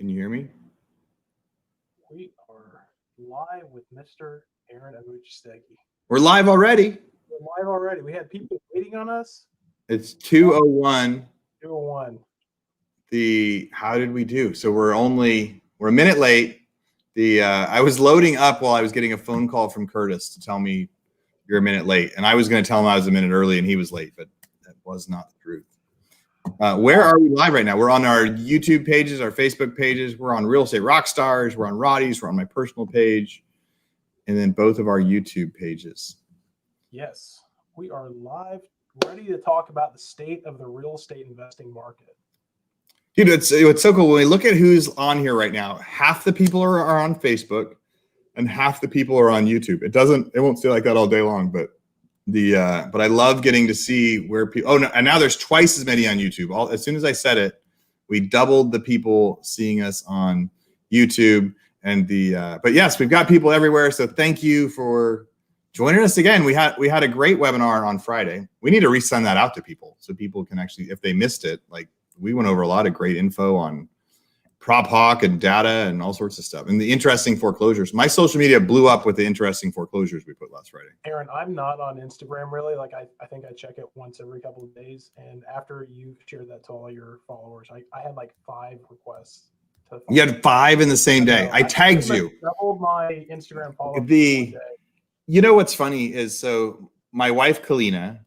Can you hear me? We are live with Mr. Aaron Abuchastegui. We're live already. We're live already. We had people waiting on us. It's 2:01. 2:01. How did we do? So we're a minute late. I was loading up while I was getting a phone call from Curtis to tell me you're a minute late, and I was going to tell him I was a minute early and he was late, but that was not the truth. Where are we live right now? We're on our YouTube pages, our Facebook pages. We're on Real Estate Rockstars. We're on Roddy's. We're on my personal page, and then both of our YouTube pages. Yes, we are live, ready to talk about the state of the real estate investing market. Dude, it's so cool. When we look at who's on here right now, half the people are on Facebook and half the people are on YouTube. It won't stay like that all day long, but I love getting to see where people, and now there's twice as many on YouTube. As soon as I said it, we doubled the people seeing us on YouTube but yes, we've got people everywhere. So thank you for joining us again. We had a great webinar on Friday. We need to resend that out to people so people can actually, if they missed it, like we went over a lot of great info on prop hawk and data and all sorts of stuff. And the interesting foreclosures. My social media blew up with the interesting foreclosures we put last Friday. Aaron, I'm not on Instagram really. Like I think I check it once every couple of days. And after you shared that to all your followers, I had like 5 requests. You had 5 in the same day. I tagged you. Doubled my Instagram followers. You know what's funny is, so my wife Kalina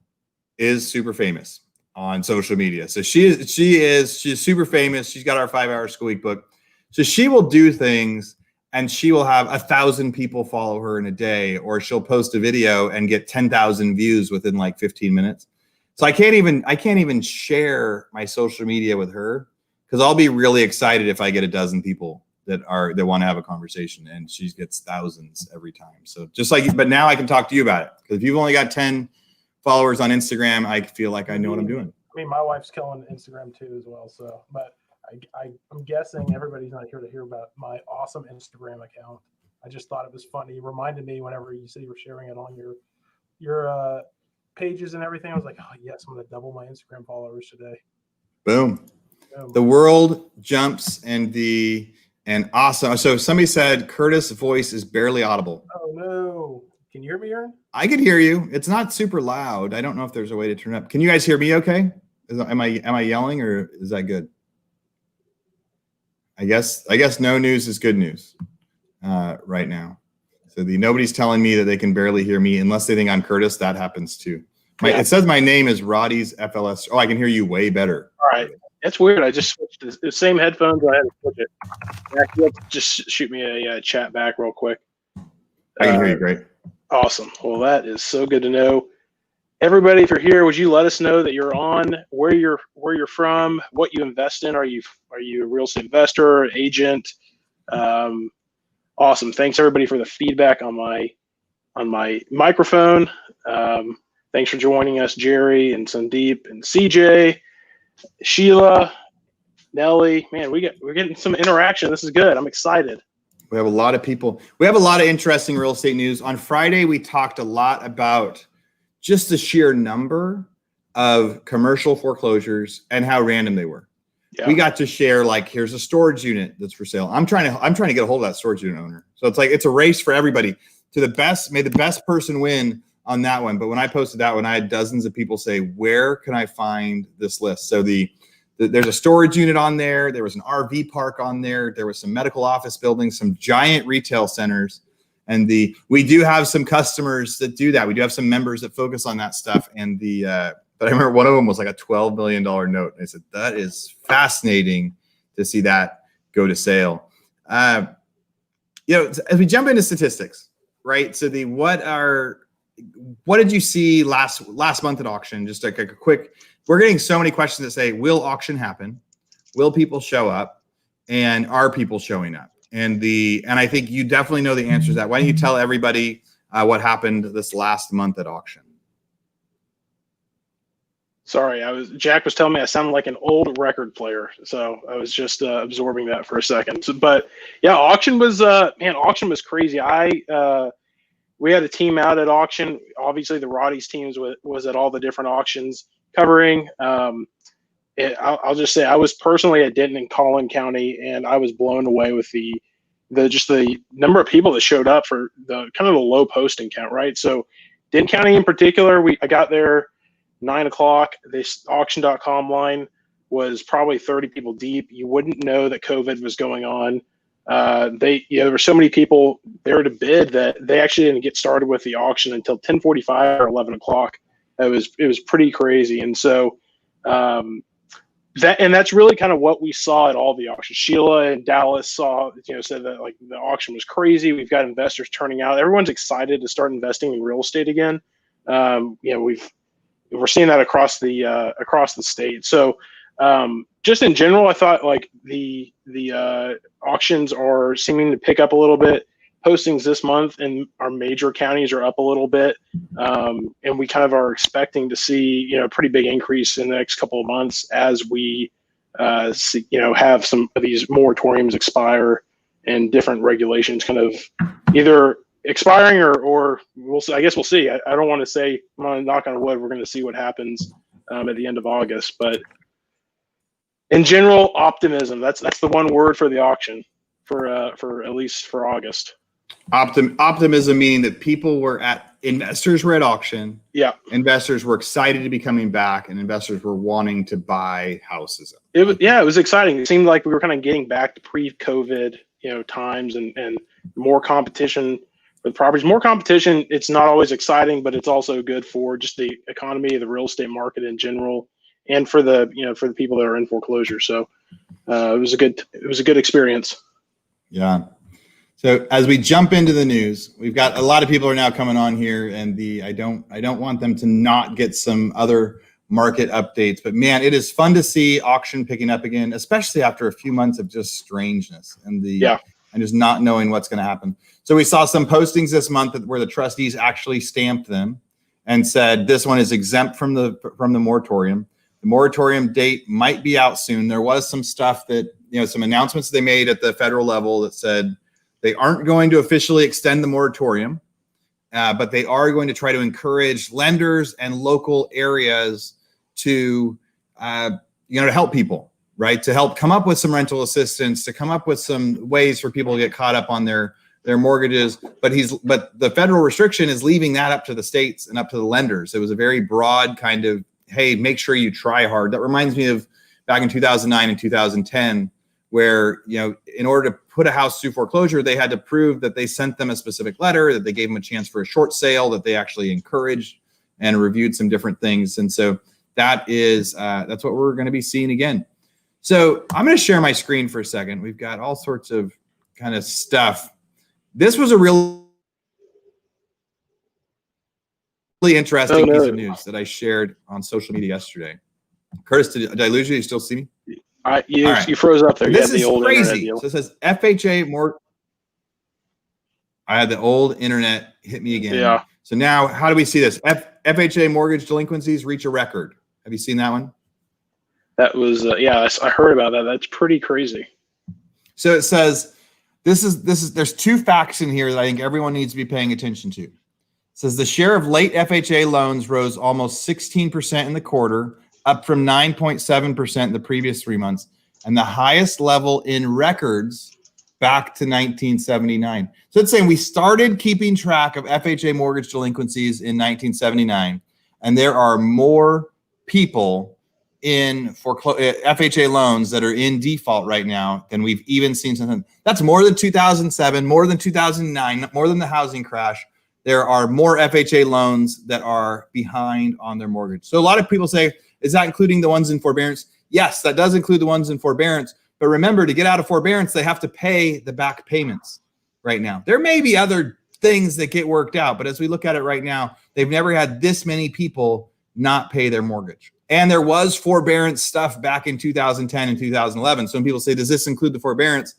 is super famous on social media. So she's super famous. She's got our 5-hour school week book. So she will do things and she will have 1,000 people follow her in a day, or she'll post a video and get 10,000 views within like 15 minutes. So I can't even share my social media with her, because I'll be really excited if I get 12 people that want to have a conversation, and she gets thousands every time. So but now I can talk to you about it, because if you've only got 10 followers on Instagram, I feel like I know what I'm doing. I mean, my wife's killing Instagram too as well. So, but I'm guessing everybody's not here to hear about my awesome Instagram account. I just thought it was funny. It reminded me whenever you said you were sharing it on your pages and everything. I was like, oh yes, I'm going to double my Instagram followers today. Boom. The world jumps and awesome. So somebody said Curtis' voice is barely audible. Oh no. Can you hear me, Aaron? I can hear you. It's not super loud. I don't know if there's a way to turn it up. Can you guys hear me okay? Am I yelling, or is that good? I guess no news is good news right now. So nobody's telling me that they can barely hear me unless they think I'm Curtis. That happens too. It says my name is Roddy's FLS. Oh, I can hear you way better. All right. That's weird. I just switched the same headphones. I had to switch it. Just shoot me a chat back real quick. I can hear you great. Awesome. Well, that is so good to know. Everybody, if you're here, would you let us know that you're on, where you're from, what you invest in? Are you a real estate investor, agent? Awesome. Thanks everybody for the feedback on my microphone. Thanks for joining us, Jerry and Sandeep and CJ, Sheila, Nelly. Man, we're getting some interaction. This is good. I'm excited. We have a lot of people. We have a lot of interesting real estate news. On Friday, we talked a lot about just the sheer number of commercial foreclosures and how random they were. Yeah. We got to share, like, here's a storage unit that's for sale. I'm trying to get a hold of that storage unit owner. So it's like, it's a race for everybody to the best. May the best person win on that one. But when I posted that one, I had dozens of people say, where can I find this list? So there's a storage unit on there. There was an RV park on there. There was some medical office buildings, some giant retail centers. And we do have some customers that do that. We do have some members that focus on that stuff. And but I remember one of them was like a $12 million note. And I said, that is fascinating to see that go to sale. As we jump into statistics, right? So what did you see last month at auction? Just like a quick, we're getting so many questions that say, will auction happen? Will people show up? And are people showing up? And I think you definitely know the answers to that. Why don't you tell everybody what happened this last month at auction? Sorry, Jack was telling me I sounded like an old record player, so I was just absorbing that for a second. But yeah, auction was crazy. We had a team out at auction. Obviously, the Roddy's teams was at all the different auctions covering. I'll just say I was personally at Denton and Collin County, and I was blown away with the number of people that showed up for the kind of the low posting count, right? So Denton County in particular, I got there 9 o'clock. This auction.com line was probably 30 people deep. You wouldn't know that COVID was going on. There were so many people there to bid that they actually didn't get started with the auction until 10:45 or 11 o'clock. It was pretty crazy. And so, that's really kind of what we saw at all the auctions. Sheila in Dallas said that like the auction was crazy. We've got investors turning out. Everyone's excited to start investing in real estate again. We're seeing that across the state. So just in general, I thought like the auctions are seeming to pick up a little bit. Postings this month in our major counties are up a little bit, and we kind of are expecting to see a pretty big increase in the next couple of months as we have some of these moratoriums expire and different regulations kind of either expiring or we'll see. I guess we'll see. I don't want to say, I'm going to knock on wood, we're going to see what happens at the end of August, but in general, optimism. That's the one word for the auction for at least for August. Optimism, meaning that investors were at auction. Yeah. Investors were excited to be coming back, and investors were wanting to buy houses. It was exciting. It seemed like we were kind of getting back to pre-COVID, times and more competition with properties. More competition. It's not always exciting, but it's also good for just the economy, the real estate market in general, and for the people that are in foreclosure. So it was a good experience. Yeah. So as we jump into the news, we've got a lot of people are now coming on here, and I don't want them to not get some other market updates. But man, it is fun to see auction picking up again, especially after a few months of just strangeness and just not knowing what's going to happen. So we saw some postings this month where the trustees actually stamped them and said this one is exempt from the moratorium. The moratorium date might be out soon. There was some stuff that some announcements they made at the federal level that said they aren't going to officially extend the moratorium, but they are going to try to encourage lenders and local areas to help people, right? To help come up with some rental assistance, to come up with some ways for people to get caught up on their mortgages. But the federal restriction is leaving that up to the states and up to the lenders. It was a very broad kind of, hey, make sure you try hard. That reminds me of back in 2009 and 2010, where, in order to put a house through foreclosure, they had to prove that they sent them a specific letter, that they gave them a chance for a short sale, that they actually encouraged and reviewed some different things. And so that's what we're going to be seeing again. So I'm going to share my screen for a second. We've got all sorts of kind of stuff. This was a really interesting piece of news that I shared on social media yesterday. Curtis, did I lose you? You still see me? You froze up there. This is crazy. So it says FHA more. I had the old internet hit me again. Yeah. So now, how do we see this? FHA mortgage delinquencies reach a record. Have you seen that one? That was I heard about that. That's pretty crazy. So it says there's two facts in here that I think everyone needs to be paying attention to. It says the share of late FHA loans rose almost 16% in the quarter, up from 9.7% in the previous 3 months, and the highest level in records back to 1979. So it's saying we started keeping track of FHA mortgage delinquencies in 1979, and there are more people in FHA loans that are in default right now than we've even seen since then. That's more than 2007, more than 2009, more than the housing crash. There are more FHA loans that are behind on their mortgage. So a lot of people say, is that including the ones in forbearance? Yes, that does include the ones in forbearance. But remember, to get out of forbearance, they have to pay the back payments right now. There may be other things that get worked out, but as we look at it right now, they've never had this many people not pay their mortgage. And there was forbearance stuff back in 2010 and 2011. Some people say, does this include the forbearance?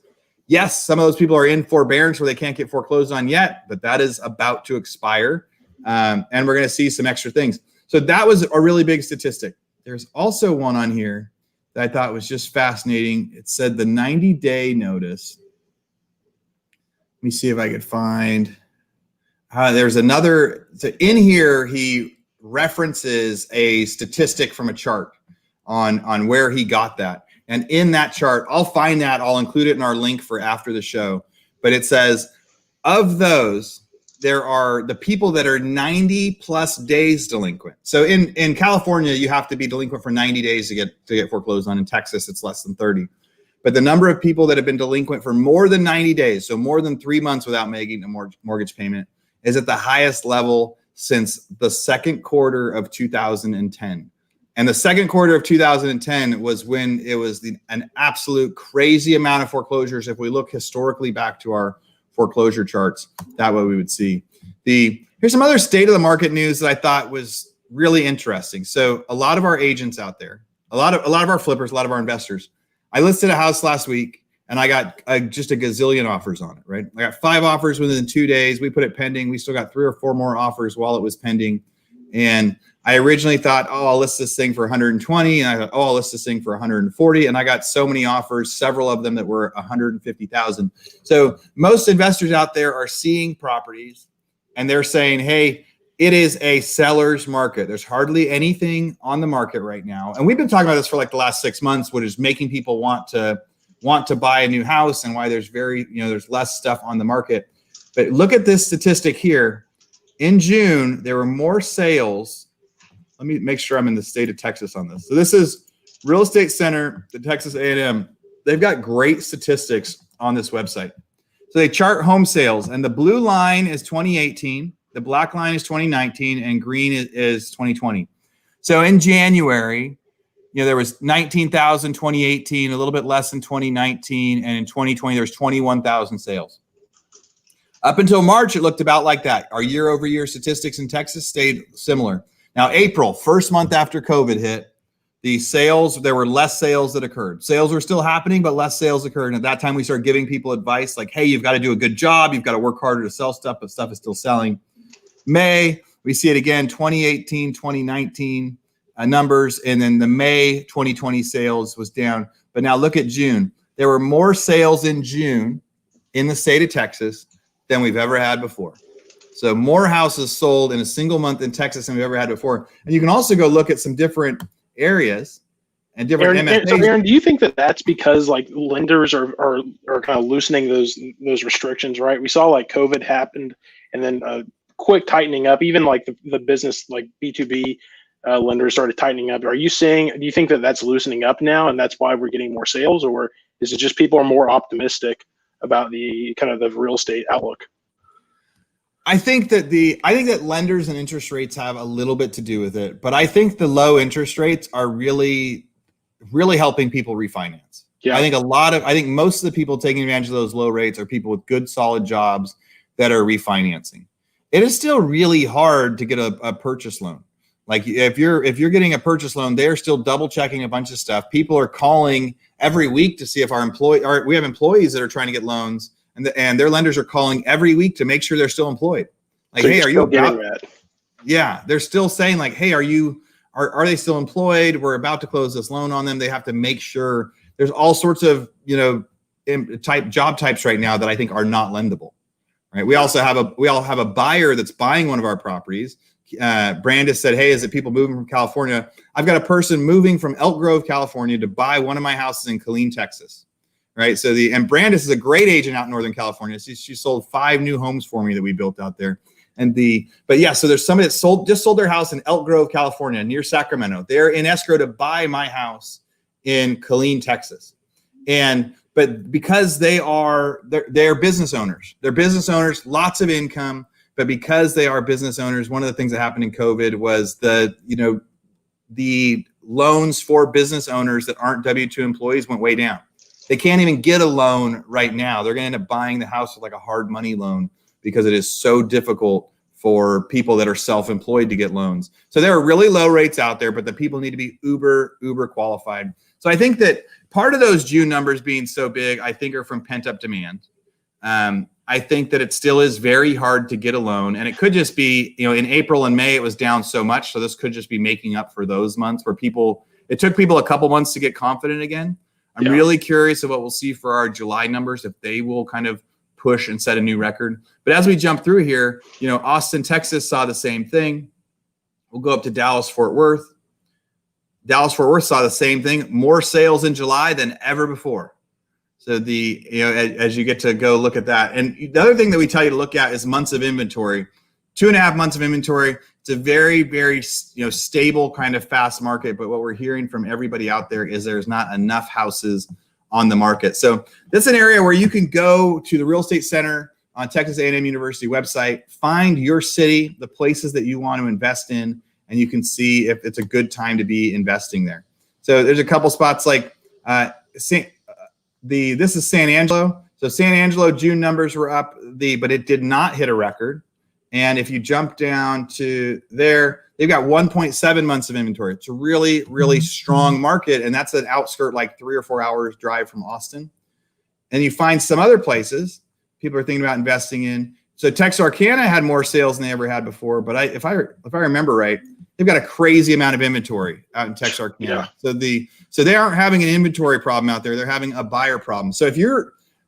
Yes, some of those people are in forbearance where they can't get foreclosed on yet, but that is about to expire. And we're going to see some extra things. So that was a really big statistic. There's also one on here that I thought was just fascinating. It said the 90-day notice. Let me see if I could find. There's another. So in here, he references a statistic from a chart. on where he got that. And in that chart, I'll find that. I'll include it in our link for after the show. But it says, of those, there are the people that are 90 plus days delinquent. So in California, you have to be delinquent for 90 days to get foreclosed on. In Texas, it's less than 30. But the number of people that have been delinquent for more than 90 days, so more than 3 months without making a mortgage payment, is at the highest level since the second quarter of 2010. And the second quarter of 2010 was when it was an absolute crazy amount of foreclosures. If we look historically back to our foreclosure charts, that way we would see. Here's some other state of the market news that I thought was really interesting. So a lot of our agents out there, a lot of our flippers, a lot of our investors, I listed a house last week and I got just a gazillion offers on it, right? I got 5 offers within 2 days. We put it pending. We still got 3 or 4 more offers while it was pending. And I originally thought, oh, I'll list this thing for 120. And I thought, oh, I'll list this thing for 140. And I got so many offers, several of them that were 150,000. So most investors out there are seeing properties and they're saying, hey, it is a seller's market. There's hardly anything on the market right now. And we've been talking about this for like the last 6 months, which is making people want to buy a new house and why there's there's less stuff on the market. But look at this statistic here. In June, there were more sales. Let me make sure I'm in the state of Texas on this. So this is Real Estate Center, the Texas A&M. They've got great statistics on this website. So they chart home sales, and the blue line is 2018, the black line is 2019, and green is 2020. So in January, there was 19,000 2018, a little bit less than 2019, and in 2020 there's 21,000 sales. Up until March, it looked about like that. Our year-over-year statistics in Texas stayed similar. Now, April, first month after COVID hit, there were less sales that occurred. Sales were still happening, but less sales occurred. And at that time, we started giving people advice like, hey, you've got to do a good job. You've got to work harder to sell stuff, but stuff is still selling. May, we see it again, 2018, 2019 numbers. And then the May 2020 sales was down. But now look at June. There were more sales in June in the state of Texas than we've ever had before. So more houses sold in a single month in Texas than we've ever had before. And you can also go look at some different areas and different MFAs. So Aaron, do you think that that's because like lenders are kind of loosening those restrictions, right? We saw like COVID happened and then a quick tightening up, even like the business, like B2B lenders started tightening up. Do you think that that's loosening up now and that's why we're getting more sales, or is it just people are more optimistic about the kind of the real estate outlook? I think that lenders and interest rates have a little bit to do with it, but I think the low interest rates are really, really helping people refinance. Yeah. I think most of the people taking advantage of those low rates are people with good, solid jobs that are refinancing. It is still really hard to get a purchase loan. Like if you're getting a purchase loan, they're still double checking a bunch of stuff. People are calling every week to see if we have employees that are trying to get loans. And their lenders are calling every week to make sure they're still employed. Like, so hey, are you getting that? Yeah, they're still saying like, hey, are they still employed? We're about to close this loan on them. They have to make sure. There's all sorts of job types right now that I think are not lendable. Right? We all have a buyer that's buying one of our properties. Brandis said, hey, is it people moving from California? I've got a person moving from Elk Grove, California, to buy one of my houses in Killeen, Texas. Right. So and Brandis is a great agent out in Northern California. She sold 5 new homes for me that we built out there. So there's somebody that just sold their house in Elk Grove, California, near Sacramento. They're in escrow to buy my house in Killeen, Texas. But because they're business owners, lots of income. But because they are business owners, one of the things that happened in COVID was the loans for business owners that aren't W-2 employees went way down. They can't even get a loan right now. They're going to end up buying the house with like a hard money loan because it is so difficult for people that are self-employed to get loans. So there are really low rates out there, but the people need to be uber qualified. So I think that part of those June numbers being so big, I think are from pent-up demand. I think that it still is very hard to get a loan, and it could just be, in April and May, it was down so much. So this could just be making up for those months where it took people a couple months to get confident again. I'm really curious of what we'll see for our July numbers, if they will kind of push and set a new record. But as we jump through here, Austin, Texas saw the same thing. We'll go up to Dallas, Fort Worth. Dallas-Fort Worth saw the same thing, more sales in July than ever before. So as you get to go look at that. And the other thing that we tell you to look at is months of inventory. 2.5 months of inventory. It's a very, very stable kind of fast market. But what we're hearing from everybody out there is there's not enough houses on the market. So that's an area where you can go to the Real Estate Center on Texas A&M University website, find your city, the places that you want to invest in, and you can see if it's a good time to be investing there. So there's a couple spots like this is San Angelo. So San Angelo June numbers were up, but it did not hit a record. And if you jump down to there, they've got 1.7 months of inventory. It's a really, really strong market, and that's an outskirt like 3 or 4 hours drive from Austin. And you find some other places people are thinking about investing in. So Texarkana had more sales than they ever had before, but if I remember right, they've got a crazy amount of inventory out in Texarkana. Yeah. So they aren't having an inventory problem out there; they're having a buyer problem. So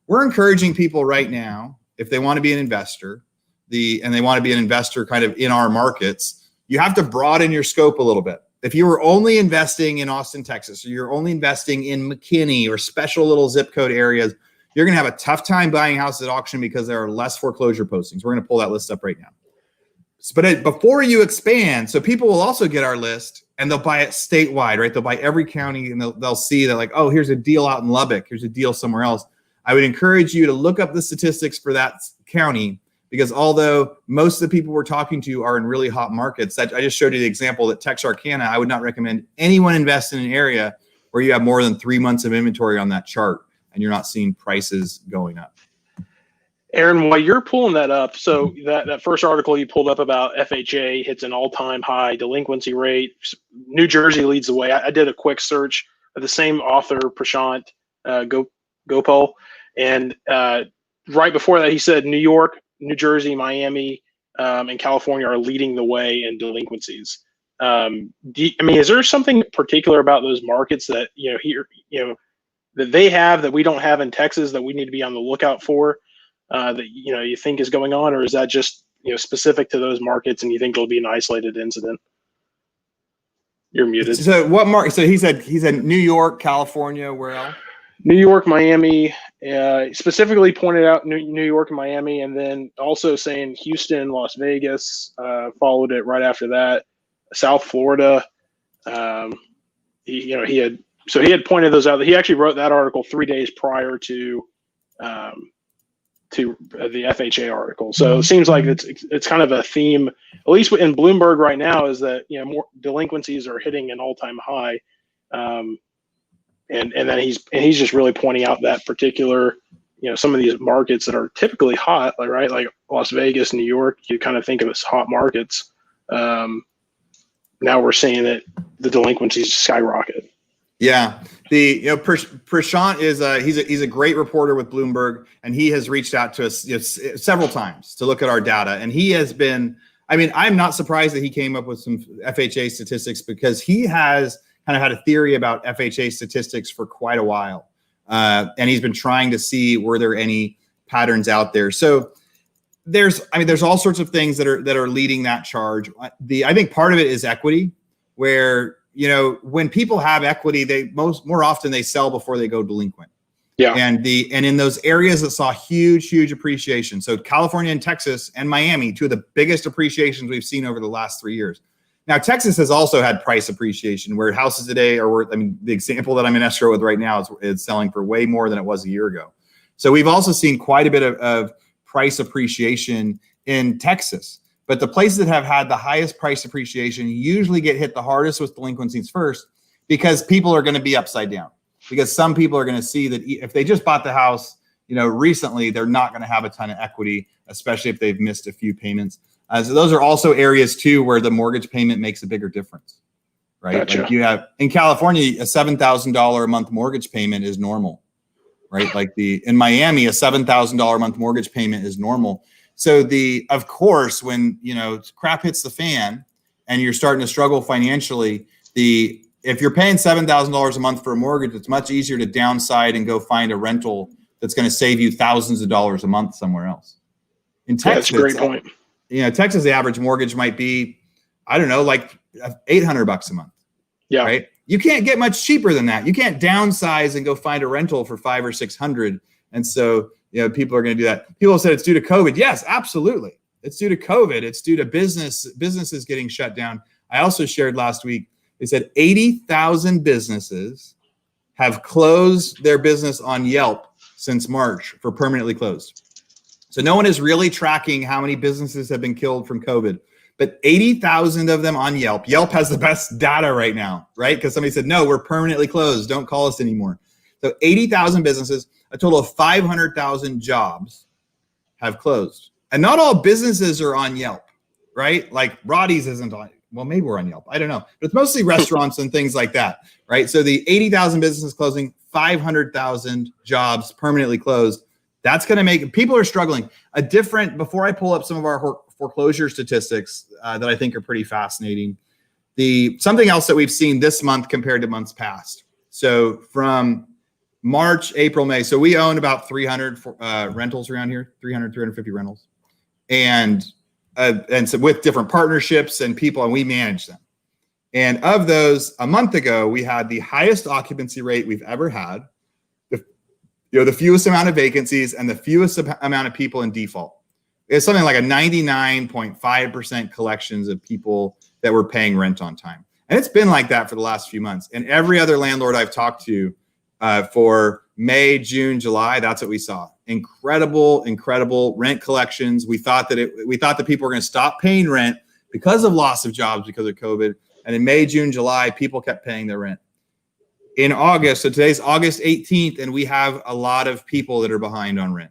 we're encouraging people right now, if they want to be an investor, and they want to be an investor kind of in our markets, you have to broaden your scope a little bit. If you were only investing in Austin, Texas, or you're only investing in McKinney or special little zip code areas, you're going to have a tough time buying houses at auction because there are less foreclosure postings. We're going to pull that list up right now. But before you expand, so people will also get our list and they'll buy it statewide, right? They'll buy every county and they'll see that like, oh, here's a deal out in Lubbock. Here's a deal somewhere else. I would encourage you to look up the statistics for that county, because although most of the people we're talking to are in really hot markets, I just showed you the example that Texarkana, I would not recommend anyone invest in an area where you have more than 3 months of inventory on that chart and you're not seeing prices going up. Aaron, while you're pulling that up, so that first article you pulled up about FHA hits an all-time high delinquency rate. New Jersey leads the way. I did a quick search of the same author, Prashant Gopal, and right before that he said New York, New Jersey, Miami, and California are leading the way in delinquencies. Is there something particular about those markets that that they have that we don't have in Texas that we need to be on the lookout for? That you think is going on, or is that just specific to those markets and you think it'll be an isolated incident? You're muted. So what market? So he said New York, California, where else? New York, Miami, specifically pointed out New York and Miami, and then also saying Houston, Las Vegas, followed it right after that. South Florida. He had pointed those out. He actually wrote that article 3 days prior to the FHA article. So it seems like it's kind of a theme, at least in Bloomberg right now, is that more delinquencies are hitting an all-time high, and then he's just really pointing out that particular some of these markets that are typically hot, like Las Vegas, New York, you kind of think of as hot markets. Now we're seeing that the delinquencies skyrocket. Yeah, Prashant is he's a great reporter with Bloomberg, and he has reached out to us several times to look at our data, and he has been. I mean, I'm not surprised that he came up with some FHA statistics, because he has kind of had a theory about FHA statistics for quite a while, and he's been trying to see were there any patterns out there. So there's all sorts of things that are leading that charge. I think part of it is equity, where when people have equity, they more often they sell before they go delinquent. Yeah. And in those areas that saw huge appreciation. So California and Texas and Miami, two of the biggest appreciations we've seen over the last 3 years. Now, Texas has also had price appreciation, where houses today are worth, the example that I'm in escrow with right now is selling for way more than it was a year ago. So we've also seen quite a bit of price appreciation in Texas. But the places that have had the highest price appreciation usually get hit the hardest with delinquencies first, because people are going to be upside down. Because some people are going to see that if they just bought the house, recently, they're not going to have a ton of equity, especially if they've missed a few payments. So those are also areas too where the mortgage payment makes a bigger difference, right? Gotcha. Like you have in California, a $7,000 a month mortgage payment is normal, right? In Miami, a $7,000 a month mortgage payment is normal. So of course, when crap hits the fan and you're starting to struggle financially, if you're paying $7,000 a month for a mortgage, it's much easier to downside and go find a rental that's going to save you thousands of dollars a month somewhere else. In Texas, that's a great point. Texas, the average mortgage might be, I don't know, like $800 a month. Yeah. Right. you can't get much cheaper than that. You can't downsize and go find a rental for $500 or $600. And so, people are going to do that. People have said it's due to COVID. Yes, absolutely. It's due to COVID. It's due to businesses getting shut down. I also shared last week, they said 80,000 businesses have closed their business on Yelp since March for permanently closed. So no one is really tracking how many businesses have been killed from COVID, but 80,000 of them on Yelp. Yelp has the best data right now, right? Because somebody said, no, we're permanently closed. Don't call us anymore. So 80,000 businesses, a total of 500,000 jobs have closed. And not all businesses are on Yelp, right? Like Roddy's isn't on. Well, maybe we're on Yelp. I don't know. But it's mostly restaurants and things like that, right? So the 80,000 businesses closing, 500,000 jobs permanently closed. That's going to make people are struggling. Before I pull up some of our foreclosure statistics that I think are pretty fascinating, something else that we've seen this month compared to months past. So from March, April, May. So we own about 300 rentals around here, 350 rentals. And so with different partnerships and people, and we manage them. And of those, a month ago, we had the highest occupancy rate we've ever had, the fewest amount of vacancies, and the fewest amount of people in default. It's something like a 99.5% collections of people that were paying rent on time. And it's been like that for the last few months. And every other landlord I've talked to for May, June, July, that's what we saw. Incredible rent collections. We thought that people were going to stop paying rent because of loss of jobs because of COVID. And in May, June, July, people kept paying their rent. In August, so today's August 18th, and we have a lot of people that are behind on rent.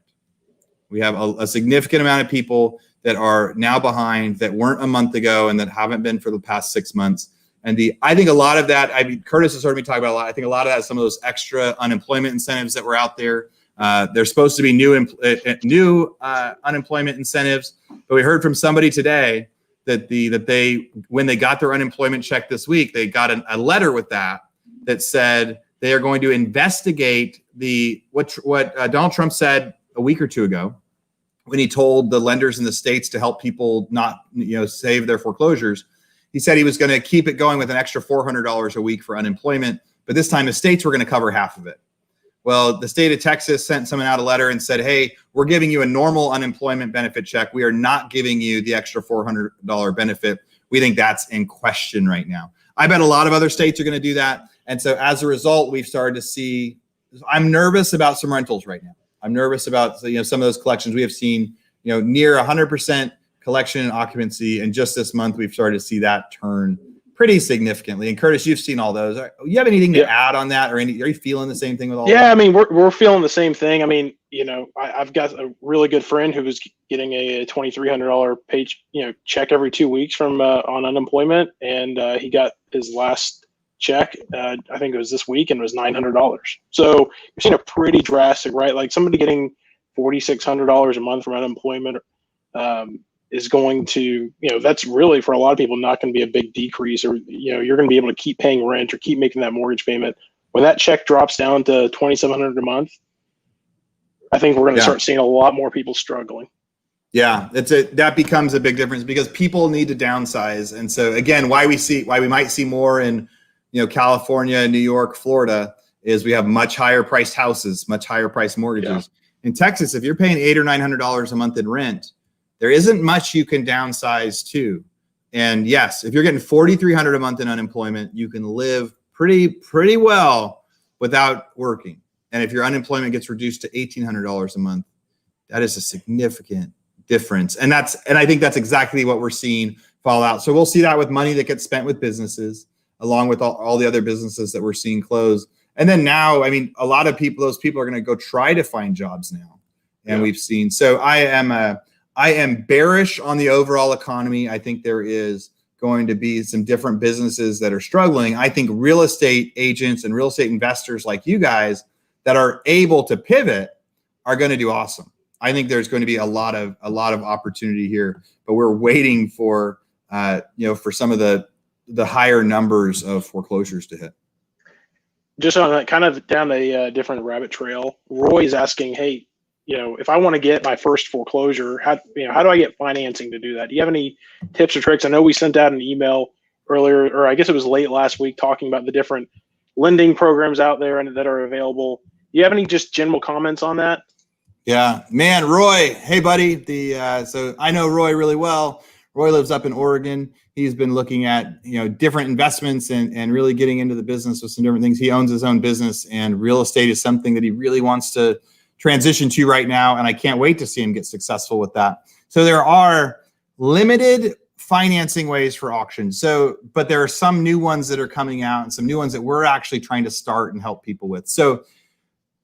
We have a significant amount of people that are now behind that weren't a month ago and that haven't been for the past 6 months. And I think a lot of that, Curtis has heard me talk about a lot. I think a lot of that is some of those extra unemployment incentives that were out there. There's supposed to be new unemployment incentives, but we heard from somebody today that they when they got their unemployment check this week, they got a letter with that said they are going to investigate what Donald Trump said a week or two ago when he told the lenders in the states to help people not save their foreclosures. He said he was going to keep it going with an extra $400 a week for unemployment, but this time the states were going to cover half of it. Well, the state of Texas sent someone out a letter and said, hey, we're giving you a normal unemployment benefit check. We are not giving you the extra $400 benefit. We think that's in question right now. I bet a lot of other states are going to do that. And so as a result, we've started to see, I'm nervous about some rentals right now. I'm nervous about some of those collections. We have seen near 100% collection and occupancy. And just this month, we've started to see that turn pretty significantly. And Curtis, you've seen all those. You have anything to add on that, or are you feeling the same thing with all? Yeah, I mean, we're feeling the same thing. I mean, I've got a really good friend who was getting a $2,300 pay check every 2 weeks from on unemployment, and he got his last check. I think it was this week, and it was $900. So you're seeing a pretty drastic, right? Like somebody getting $4,600 a month from unemployment is going to, that's really for a lot of people not going to be a big decrease, or you're going to be able to keep paying rent or keep making that mortgage payment. When that check drops down to $2,700 a month, I think we're going to start seeing a lot more people struggling. Yeah, that becomes a big difference because people need to downsize. And so again, why we might see more in California, New York, Florida is we have much higher priced houses, much higher priced mortgages. Yeah. In Texas, if you're paying $800 or $900 a month in rent, there isn't much you can downsize to. And yes, if you're getting $4,300 a month in unemployment, you can live pretty well without working. And if your unemployment gets reduced to $1,800 a month, that is a significant difference. And I think that's exactly what we're seeing fall out. So we'll see that with money that gets spent with businesses, along with all the other businesses that we're seeing close. And then now, I mean, a lot of those people are going to go try to find jobs now. And we've seen, so I am bearish on the overall economy. I think there is going to be some different businesses that are struggling. I think real estate agents and real estate investors like you guys that are able to pivot are going to do awesome. I think there's going to be a lot of opportunity here, but we're waiting for for some of the higher numbers of foreclosures to hit. Just on that, kind of down a different rabbit trail, Roy is asking, hey, if I want to get my first foreclosure, how do I get financing to do that? Do you have any tips or tricks? I know we sent out an email earlier, or I guess it was late last week, talking about the different lending programs out there and that are available. Do you have any just general comments on that? Yeah, man, Roy. Hey, buddy. So I know Roy really well. Roy lives up in Oregon. He's been looking at different investments and really getting into the business with some different things. He owns his own business, and real estate is something that he really wants to transition to right now. And I can't wait to see him get successful with that. So there are limited financing ways for auctions. But there are some new ones that are coming out and some new ones that we're actually trying to start and help people with. So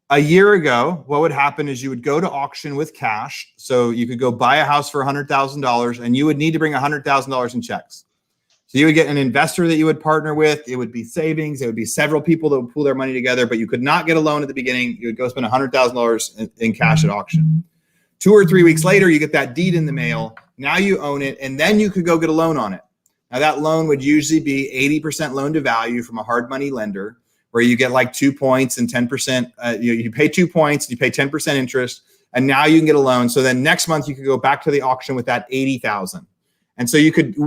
a year ago, what would happen is you would go to auction with cash. So you could go buy a house for $100,000 and you would need to bring $100,000 in checks. So you would get an investor that you would partner with. It would be savings. It would be several people that would pool their money together, but you could not get a loan at the beginning. You would go spend $100,000 in cash at auction. 2 or 3 weeks later, you get that deed in the mail. Now you own it, and then you could go get a loan on it. Now that loan would usually be 80% loan to value from a hard money lender, where you get like 2 points and 10%. You pay 2 points, you pay 10% interest, and now you can get a loan. So then next month you could go back to the auction with that 80,000. And so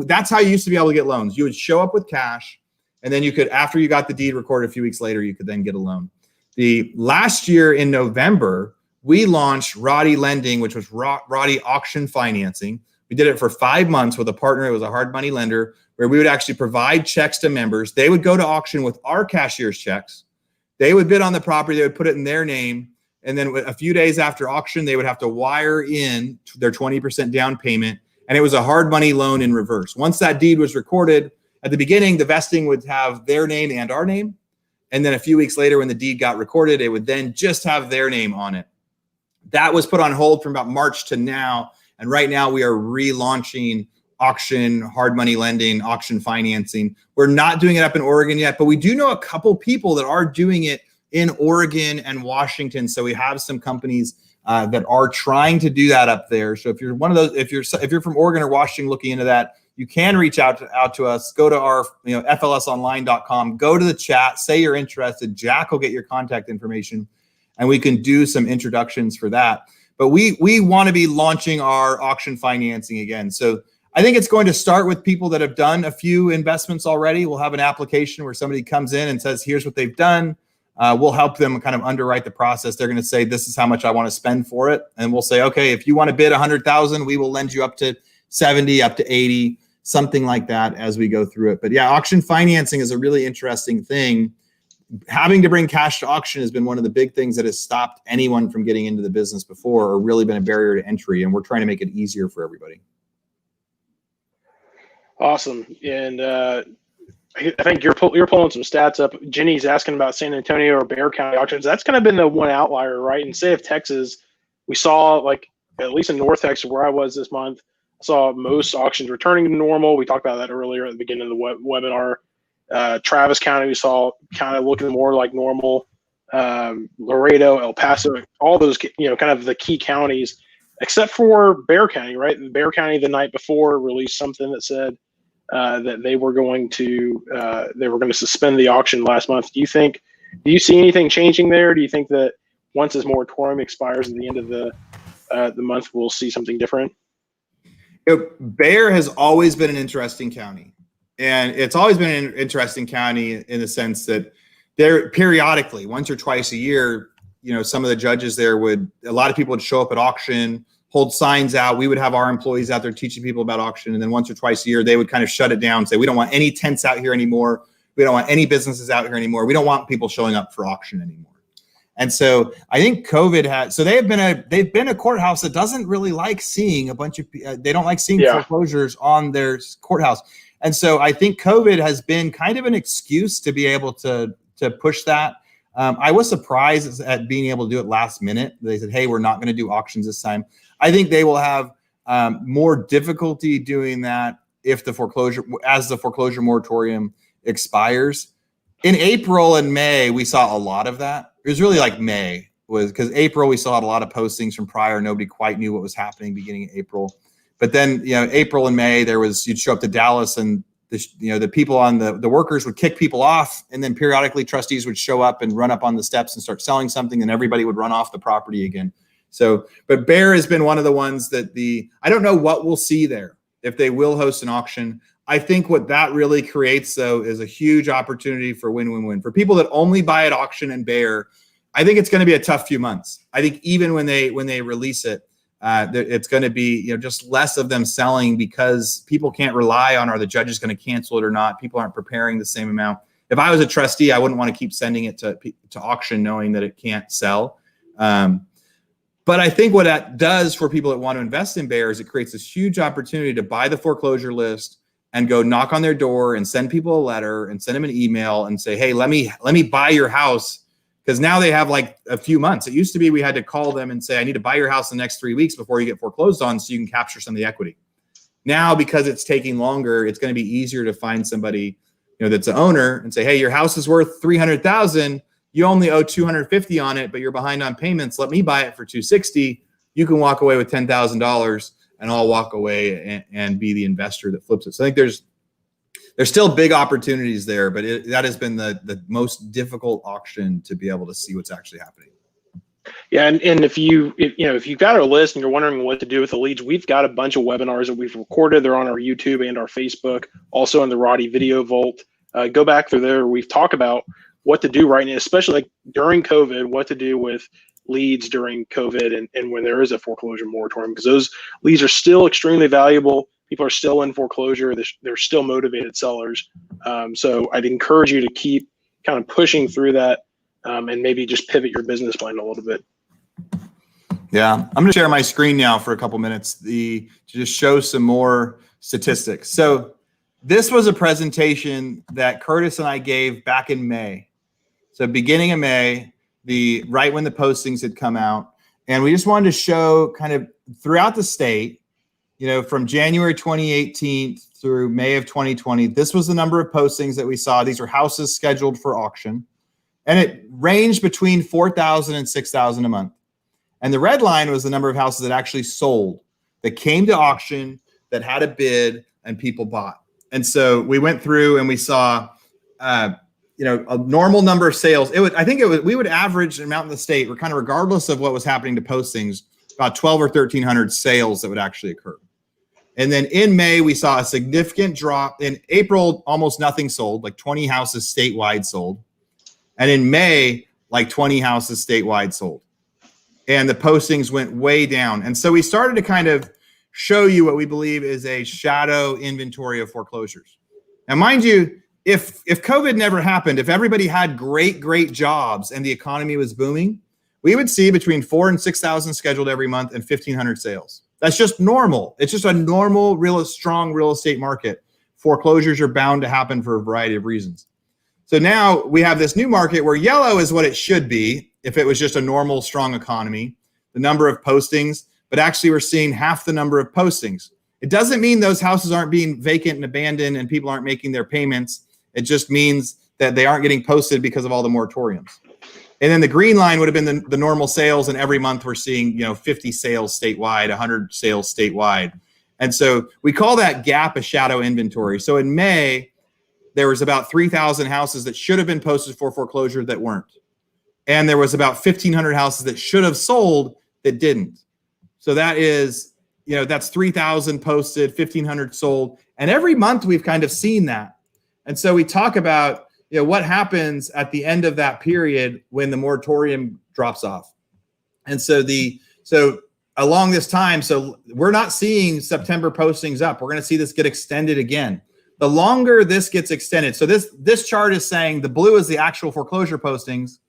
that's how you used to be able to get loans. You would show up with cash, and then you could, after you got the deed recorded a few weeks later, you could then get a loan. The last year in November, we launched Roddy Lending, which was Roddy Auction Financing. We did it for 5 months with a partner. It was a hard money lender, where we would actually provide checks to members. They would go to auction with our cashier's checks. They would bid on the property. They would put it in their name. And then a few days after auction, they would have to wire in their 20% down payment. And it was a hard money loan in reverse. Once that deed was recorded, at the beginning, the vesting would have their name and our name. And then a few weeks later, when the deed got recorded, it would then just have their name on it. That was put on hold from about March to now. And right now we are relaunching auction, hard money lending, auction financing. We're not doing it up in Oregon yet, but we do know a couple people that are doing it in Oregon and Washington. So we have some companies that are trying to do that up there. So if you're one of those, if you're from Oregon or Washington looking into that, you can reach out to us. Go to our flsonline.com, go to the chat, say you're interested. Jack will get your contact information, and we can do some introductions for that. But we want to be launching our auction financing again. So I think it's going to start with people that have done a few investments already. We'll have an application where somebody comes in and says, here's what they've done. We'll help them kind of underwrite the process. They're going to say, this is how much I want to spend for it. And we'll say, okay, if you want to bid 100,000, we will lend you up to 70, up to 80, something like that as we go through it. But yeah, auction financing is a really interesting thing. Having to bring cash to auction has been one of the big things that has stopped anyone from getting into the business before, or really been a barrier to entry. And we're trying to make it easier for everybody. Awesome. And I think you're pulling some stats up. Jenny's asking about San Antonio or Bexar County auctions. That's kind of been the one outlier, right? And say if Texas, we saw, like, at least in North Texas where I was this month, I saw most auctions returning to normal. We talked about that earlier at the beginning of the webinar. Travis County, we saw kind of looking more like normal. Laredo, El Paso, all those, kind of the key counties, except for Bexar County, right? Bexar County the night before released something that said that they were going to suspend the auction last month. Do you see anything changing there? Do you think that once this moratorium expires at the end of the month, we'll see something different? Bexar has always been an interesting county. And it's always been an interesting county in the sense that there periodically, once or twice a year, some of the judges there a lot of people would show up at auction, hold signs out. We would have our employees out there teaching people about auction. And then once or twice a year, they would kind of shut it down and say, we don't want any tents out here anymore. We don't want any businesses out here anymore. We don't want people showing up for auction anymore. And so I think COVID they've been a courthouse that doesn't really like seeing a bunch of, they don't like seeing foreclosures on their courthouse. And so I think COVID has been kind of an excuse to be able to push that. I was surprised at being able to do it last minute. They said, hey, we're not going to do auctions this time. I think they will have more difficulty doing that as the foreclosure moratorium expires. In April and May, we saw a lot of that. It was really like May, because April we saw a lot of postings from prior. Nobody quite knew what was happening beginning of April. But then, April and May, you'd show up to Dallas and the people on the workers would kick people off. And then periodically trustees would show up and run up on the steps and start selling something, and everybody would run off the property again. So, but Bexar has been one of the ones that I don't know what we'll see there, if they will host an auction. I think what that really creates, though, is a huge opportunity for win-win-win. For people that only buy at auction and bear, I think it's going to be a tough few months. I think even when they release it, it's going to be just less of them selling because people can't rely on, are the judges going to cancel it or not? People aren't preparing the same amount. If I was a trustee, I wouldn't want to keep sending it to auction knowing that it can't sell. But I think what that does for people that want to invest in bear is it creates this huge opportunity to buy the foreclosure list and go knock on their door and send people a letter and send them an email and say, hey, let me buy your house. Because now they have like a few months. It used to be we had to call them and say, I need to buy your house in the next 3 weeks before you get foreclosed on so you can capture some of the equity. Now, because it's taking longer, it's going to be easier to find somebody that's an owner and say, hey, your house is worth $300,000. You only owe $250 on it, but you're behind on payments. Let me buy it for $260. You can walk away with $10,000 and I'll walk away and be the investor that flips it. So I think there's still big opportunities there, but that has been the most difficult auction to be able to see what's actually happening. Yeah, and if you've got our list and you're wondering what to do with the leads, we've got a bunch of webinars that we've recorded. They're on our YouTube and our Facebook, also in the Roddy Video Vault. Go back through there. We've talked about what to do right now, especially like during COVID, what to do with leads during COVID and when there is a foreclosure moratorium, because those leads are still extremely valuable. People are still in foreclosure. They're still motivated sellers. So I'd encourage you to keep kind of pushing through that and maybe just pivot your business plan a little bit. Yeah, I'm going to share my screen now for a couple minutes to just show some more statistics. So this was a presentation that Curtis and I gave back in May. So beginning of May, right when the postings had come out. And we just wanted to show kind of throughout the state, from January 2018 through May of 2020, this was the number of postings that we saw. These are houses scheduled for auction. And it ranged between 4,000 and 6,000 a month. And the red line was the number of houses that actually sold, that came to auction, that had a bid, and people bought. And so we went through and we saw, a normal number of sales. We would average an amount in the state, or kind of regardless of what was happening to postings, about 12 or 1,300 sales that would actually occur. And then in May, we saw a significant drop. In April, almost nothing sold, like 20 houses statewide sold. And in May, like 20 houses statewide sold. And the postings went way down. And so we started to kind of show you what we believe is a shadow inventory of foreclosures. Now, mind you, if COVID never happened, if everybody had great jobs and the economy was booming, we would see between 4,000 and 6,000 scheduled every month and 1,500 sales. That's just normal. It's just a normal, strong real estate market. Foreclosures are bound to happen for a variety of reasons. So now we have this new market where yellow is what it should be if it was just a normal, strong economy, the number of postings, but actually we're seeing half the number of postings. It doesn't mean those houses aren't being vacant and abandoned and people aren't making their payments. It just means that they aren't getting posted because of all the moratoriums. And then the green line would have been the normal sales. And every month we're seeing, 50 sales statewide, 100 sales statewide. And so we call that gap a shadow inventory. So in May, there was about 3,000 houses that should have been posted for foreclosure that weren't. And there was about 1,500 houses that should have sold that didn't. So that is, that's 3,000 posted, 1,500 sold. And every month we've kind of seen that. And so we talk about, what happens at the end of that period when the moratorium drops off. And so along this time, so we're not seeing September postings up. We're going to see this get extended again. The longer this gets extended, so this chart is saying the blue is the actual foreclosure postings.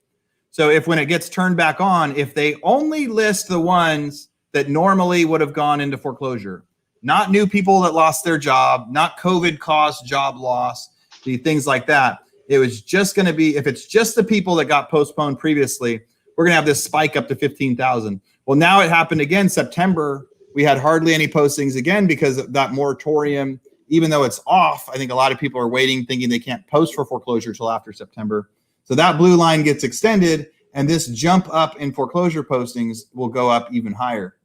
So if when it gets turned back on, if they only list the ones that normally would have gone into foreclosure, not new people that lost their job, not COVID caused job loss, the things like that, it was just going to be, if it's just the people that got postponed previously, we're going to have this spike up to 15,000. Well, now it happened again, September. We had hardly any postings again because of that moratorium. Even though it's off, I think a lot of people are waiting, thinking they can't post for foreclosure till after September. So that blue line gets extended, and this jump up in foreclosure postings will go up even higher.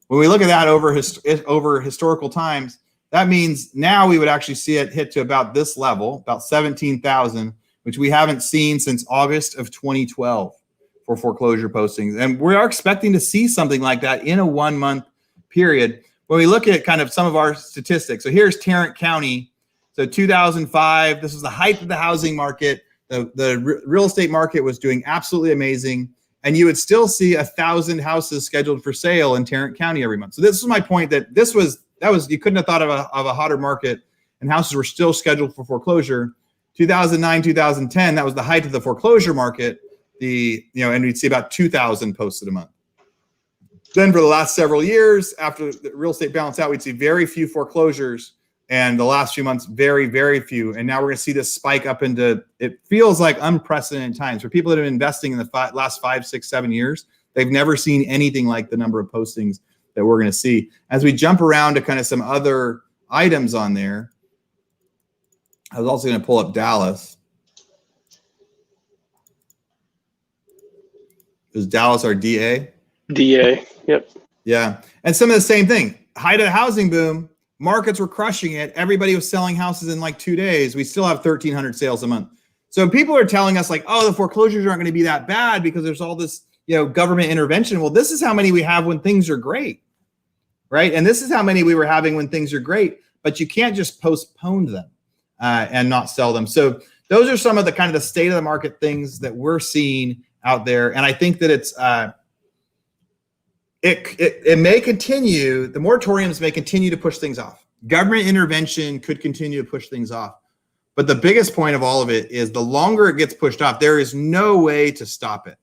When we look at that over historical times, that means now we would actually see it hit to about this level, about 17,000, which we haven't seen since August of 2012 for foreclosure postings. And we are expecting to see something like that in a 1 month period. When we look at kind of some of our statistics, so here's Tarrant County So 2005, this was the height of the housing market. The real estate market was doing absolutely amazing. And you would still see 1,000 houses scheduled for sale in Tarrant County every month. So this is my point, that you couldn't have thought of a hotter market, and houses were still scheduled for foreclosure. 2009, 2010, that was the height of the foreclosure market. And we'd see about 2,000 posted a month. Then for the last several years, after the real estate balanced out, we'd see very few foreclosures. And the last few months, very, very few. And now we're going to see this spike up into, it feels like unprecedented times for people that have been investing in the last 5, 6, 7 years. They've never seen anything like the number of postings that we're going to see. As we jump around to kind of some other items on there, I was also going to pull up Dallas. Is Dallas our DA? DA, yep. Yeah. And some of the same thing. Height of the housing boom. Markets were crushing it. Everybody was selling houses in like 2 days. We still have 1,300 sales a month. So people are telling us like, oh, the foreclosures aren't going to be that bad because there's all this, government intervention. Well, this is how many we have when things are great, right? And this is how many we were having when things are great, but you can't just postpone them and not sell them. So those are some of the kind of the state of the market things that we're seeing out there. And I think that it may continue, the moratoriums may continue to push things off. Government intervention could continue to push things off. But the biggest point of all of it is the longer it gets pushed off, there is no way to stop it.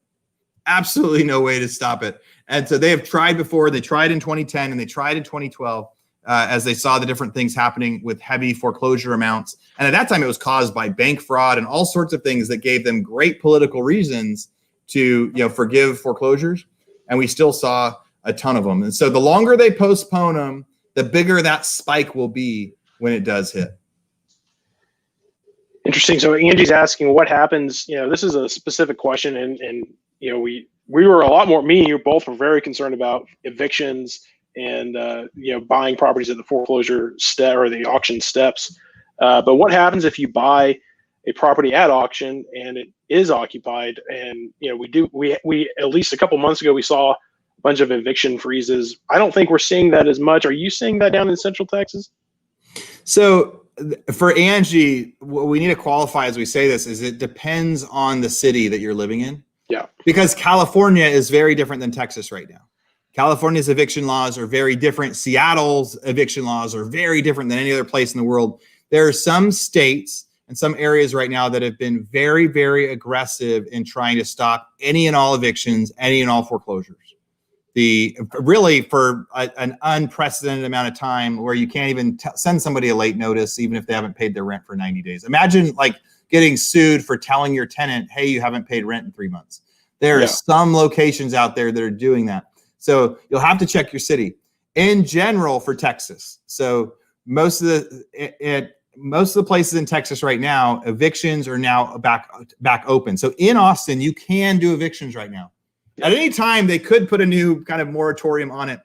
Absolutely no way to stop it. And so they have tried before. They tried in 2010 and they tried in 2012 as they saw the different things happening with heavy foreclosure amounts. And at that time, it was caused by bank fraud and all sorts of things that gave them great political reasons to forgive foreclosures. And we still saw a ton of them. And so the longer they postpone them, the bigger that spike will be when it does hit. Interesting. So Angie's asking what happens, this is a specific question. And we were a lot more, me and you both were very concerned about evictions and, buying properties at the foreclosure step or the auction steps. But what happens if you buy a property at auction and it is occupied? And, we at least a couple months ago, we saw bunch of eviction freezes. I don't think we're seeing that as much. Are you seeing that down in Central Texas? So for Angie, what we need to qualify as we say this is it depends on the city that you're living in. Yeah. Because California is very different than Texas right now. California's eviction laws are very different. Seattle's eviction laws are very different than any other place in the world. There are some states and some areas right now that have been very, very aggressive in trying to stop any and all evictions, any and all foreclosures. Really for an unprecedented amount of time where you can't even send somebody a late notice, even if they haven't paid their rent for 90 days. Imagine like getting sued for telling your tenant, hey, you haven't paid rent in 3 months. There are some locations out there that are doing that. So you'll have to check your city. In general for Texas. So most of the places in Texas right now, evictions are now back open. So in Austin, you can do evictions right now. At any time, they could put a new kind of moratorium on it,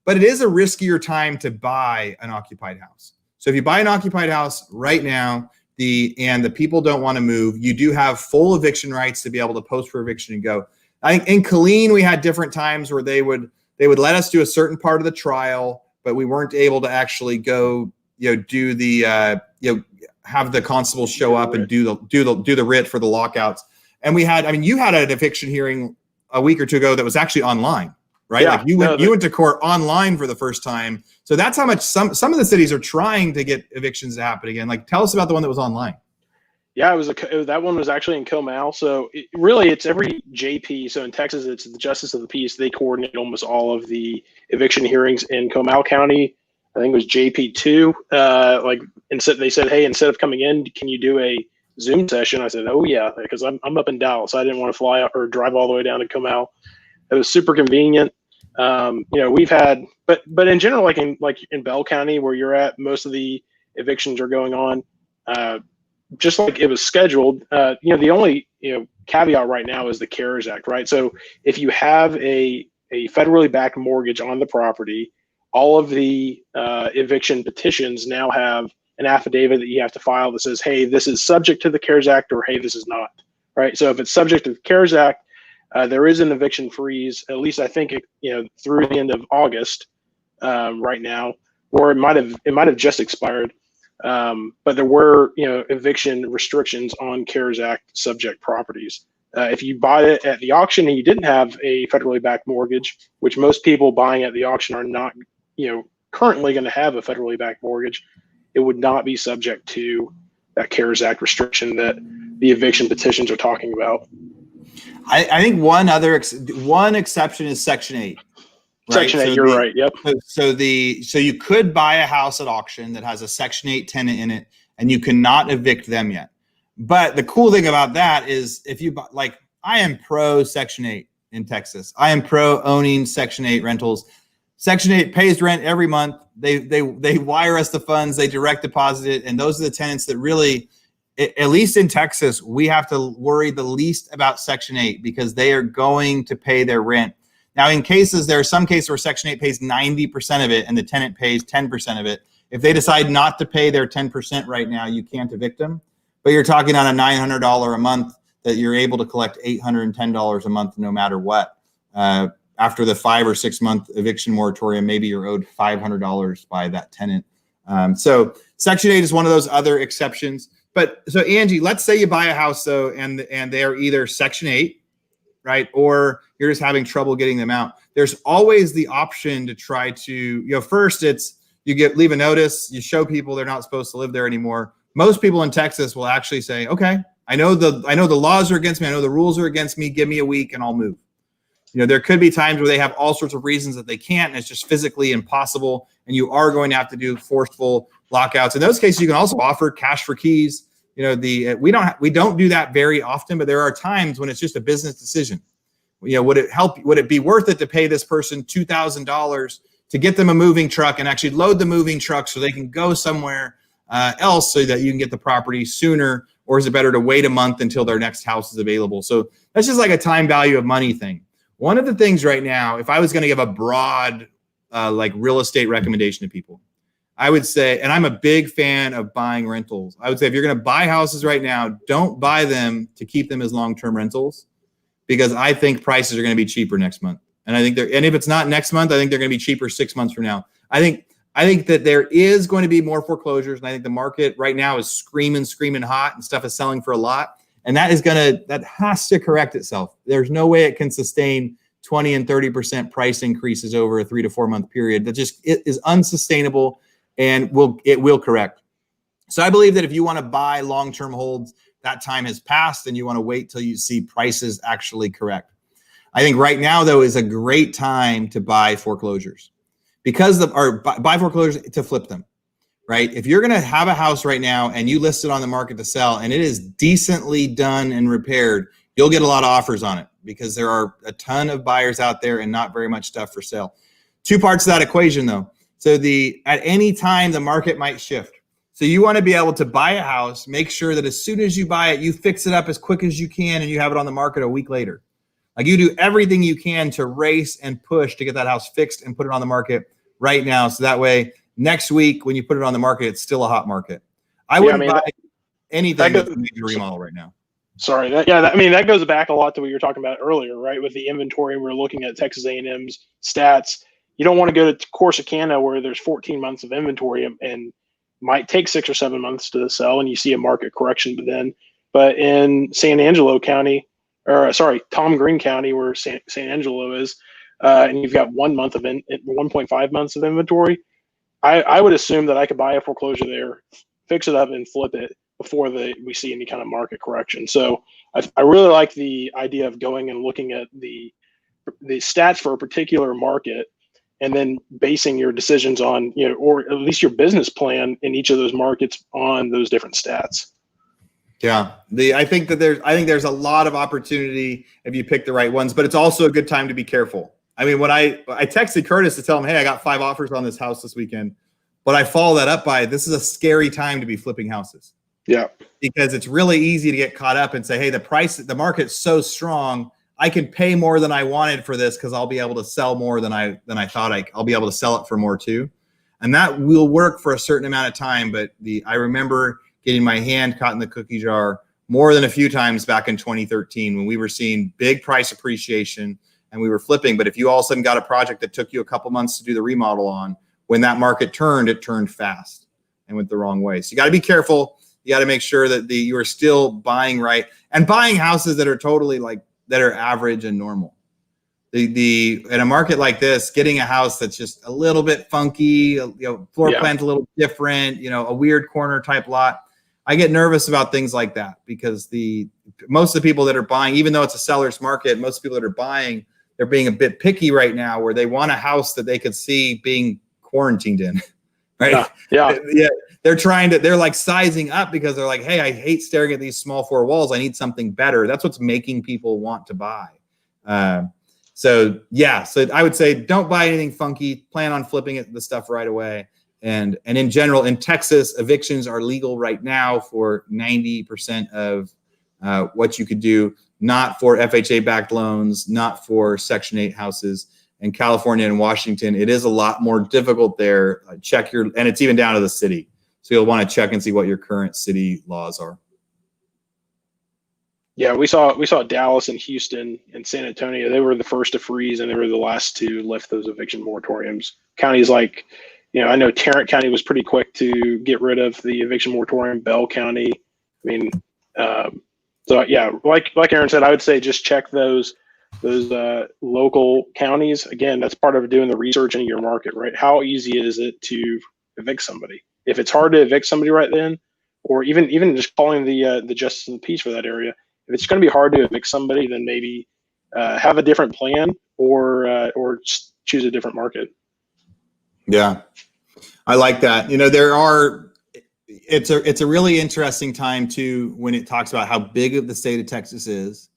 but it is a riskier time to buy an occupied house. So if you buy an occupied house right now, and the people don't want to move, you do have full eviction rights to be able to post for eviction and go. I think in Killeen, we had different times where they would let us do a certain part of the trial, but we weren't able to actually go, do the, have the constable show up and do the writ for the lockouts. And you had an eviction hearing a week or two ago that was actually online, right? Yeah, like you went to court online for the first time. So that's how much some of the cities are trying to get evictions to happen again. Like, tell us about the one that was online. Yeah, that one was actually in Comal. So it's every JP. So in Texas, it's the Justice of the Peace. They coordinate almost all of the eviction hearings in Comal County. I think it was JP2. They said, hey, instead of coming in, can you do a Zoom session? I said, oh yeah, because I'm up in Dallas. I didn't want to fly out or drive all the way down to Comal. It was super convenient. We've had, but in general, like in Bell County where you're at, most of the evictions are going on, just like it was scheduled. The only caveat right now is the CARES Act, right? So if you have a federally backed mortgage on the property, all of the eviction petitions now have an affidavit that you have to file that says, hey, this is subject to the CARES Act, or hey, this is not, right? So if it's subject to the CARES Act, there is an eviction freeze, at least I think through the end of August right now, or it might have just expired. But there were, eviction restrictions on CARES Act subject properties. If you bought it at the auction and you didn't have a federally backed mortgage, which most people buying at the auction are not, currently going to have a federally backed mortgage, it would not be subject to that CARES Act restriction that the eviction petitions are talking about. I think one exception is Section 8. Right? Section 8, you're right. Yep. So you could buy a house at auction that has a Section 8 tenant in it, and you cannot evict them yet. But the cool thing about that is if you like, I am pro Section 8 in Texas. I am pro owning Section 8 rentals. Section 8 pays rent every month. They wire us the funds, they direct deposit it, and those are the tenants that really, at least in Texas, we have to worry the least about Section 8 because they are going to pay their rent. Now, there are some cases where Section 8 pays 90% of it and the tenant pays 10% of it. If they decide not to pay their 10% right now, you can't evict them. But you're talking on a $900 a month that you're able to collect $810 a month no matter what. After the 5 or 6 month eviction moratorium, maybe you're owed $500 by that tenant. So Section 8 is one of those other exceptions. But so Angie, let's say you buy a house though, and they're either Section 8, right? Or you're just having trouble getting them out. There's always the option to try to, first it's leave a notice, you show people they're not supposed to live there anymore. Most people in Texas will actually say, okay, I know the laws are against me. I know the rules are against me. Give me a week and I'll move. There could be times where they have all sorts of reasons that they can't, and it's just physically impossible. And you are going to have to do forceful lockouts. In those cases, you can also offer cash for keys. We don't do that very often, but there are times when it's just a business decision. Would it be worth it to pay this person $2,000 to get them a moving truck and actually load the moving truck so they can go somewhere else so that you can get the property sooner? Or is it better to wait a month until their next house is available? So that's just like a time value of money thing. One of the things right now, if I was going to give a broad real estate recommendation to people, I would say, and I'm a big fan of buying rentals. I would say if you're going to buy houses right now, don't buy them to keep them as long-term rentals, because I think prices are going to be cheaper next month. And if it's not next month, I think they're going to be cheaper 6 months from now. I think that there is going to be more foreclosures, and I think the market right now is screaming hot, and stuff is selling for a lot. And that has to correct itself. There's no way it can sustain 20 and 30% price increases over a 3 to 4 month period. It is unsustainable, and it will correct. So I believe that if you want to buy long-term holds, that time has passed, and you want to wait till you see prices actually correct. I think right now, though, is a great time to buy foreclosures buy foreclosures to flip them. Right? If you're going to have a house right now and you list it on the market to sell and it is decently done and repaired, you'll get a lot of offers on it because there are a ton of buyers out there and not very much stuff for sale. Two parts of that equation though. So at any time the market might shift. So you want to be able to buy a house, make sure that as soon as you buy it, you fix it up as quick as you can and you have it on the market a week later. Like you do everything you can to race and push to get that house fixed and put it on the market right now. So that way, next week, when you put it on the market, it's still a hot market. I wouldn't buy anything that's a major remodel right now. Sorry. That goes back a lot to what you were talking about earlier, right? With the inventory, we're looking at Texas A&M's stats. You don't want to go to Corsicana where there's 14 months of inventory and might take 6 or 7 months to sell, and you see a market correction. But in Tom Green County, where San Angelo is, and you've got 1 month of 1.5 months of inventory. I would assume that I could buy a foreclosure there, fix it up, and flip it before we see any kind of market correction. So I really like the idea of going and looking at the stats for a particular market, and then basing your decisions on, or at least your business plan in each of those markets on those different stats. Yeah, I think there's a lot of opportunity if you pick the right ones, but it's also a good time to be careful. I mean, when I texted Curtis to tell him, hey, I got 5 offers on this house this weekend, but I follow that up by, this is a scary time to be flipping houses. Yeah, because it's really easy to get caught up and say, hey, the market's so strong, I can pay more than I wanted for this because I'll be able to sell more than I thought I'll be able to sell it for more too, and that will work for a certain amount of time. But I remember getting my hand caught in the cookie jar more than a few times back in 2013 when we were seeing big price appreciation and we were flipping. But if you all of a sudden got a project that took you a couple months to do the remodel on, when that market turned, it turned fast. and went the wrong way. So you got to be careful. You got to make sure that you are still buying right and buying houses that are totally that are average and normal. In a market like this, getting a house that's just a little bit funky, floor plan's a little different, a weird corner type lot. I get nervous about things like that because most of the people that are buying, even though it's a seller's market, most of the people that are buying, they're being a bit picky right now where they want a house that they could see being quarantined in, right? Yeah. They're like sizing up because they're like, hey, I hate staring at these small four walls. I need something better. That's what's making people want to buy. So I would say don't buy anything funky. Plan on flipping the stuff right away. And in general, in Texas, evictions are legal right now for 90% of what you could do, not for FHA-backed loans, not for Section 8 houses. In California and Washington, it is a lot more difficult there. And it's even down to the city. So you'll want to check and see what your current city laws are. Yeah, we saw Dallas and Houston and San Antonio. They were the first to freeze, and they were the last to lift those eviction moratoriums. Counties like, I know Tarrant County was pretty quick to get rid of the eviction moratorium. Bell County, like Aaron said, I would say just check those local counties. Again, that's part of doing the research into your market, right? How easy is it to evict somebody? If it's hard to evict somebody right then, or even just calling the justice of the peace for that area, if it's going to be hard to evict somebody, then maybe have a different plan or choose a different market. Yeah, I like that. It's a really interesting time too when it talks about how big of the state of Texas is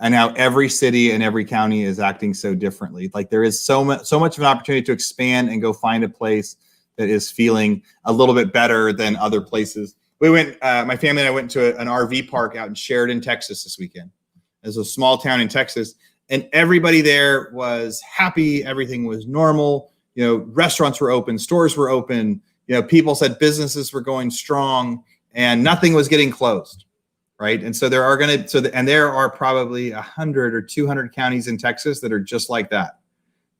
and how every city and every county is acting so differently. Like there is so much of an opportunity to expand and go find a place that is feeling a little bit better than other places. We went, my family and I went to an RV park out in Sheridan, Texas this weekend. It's a small town in Texas, and everybody there was happy. Everything was normal. Restaurants were open, stores were open. People said businesses were going strong, and nothing was getting closed, right? And so there are probably 100 or 200 counties in Texas that are just like that,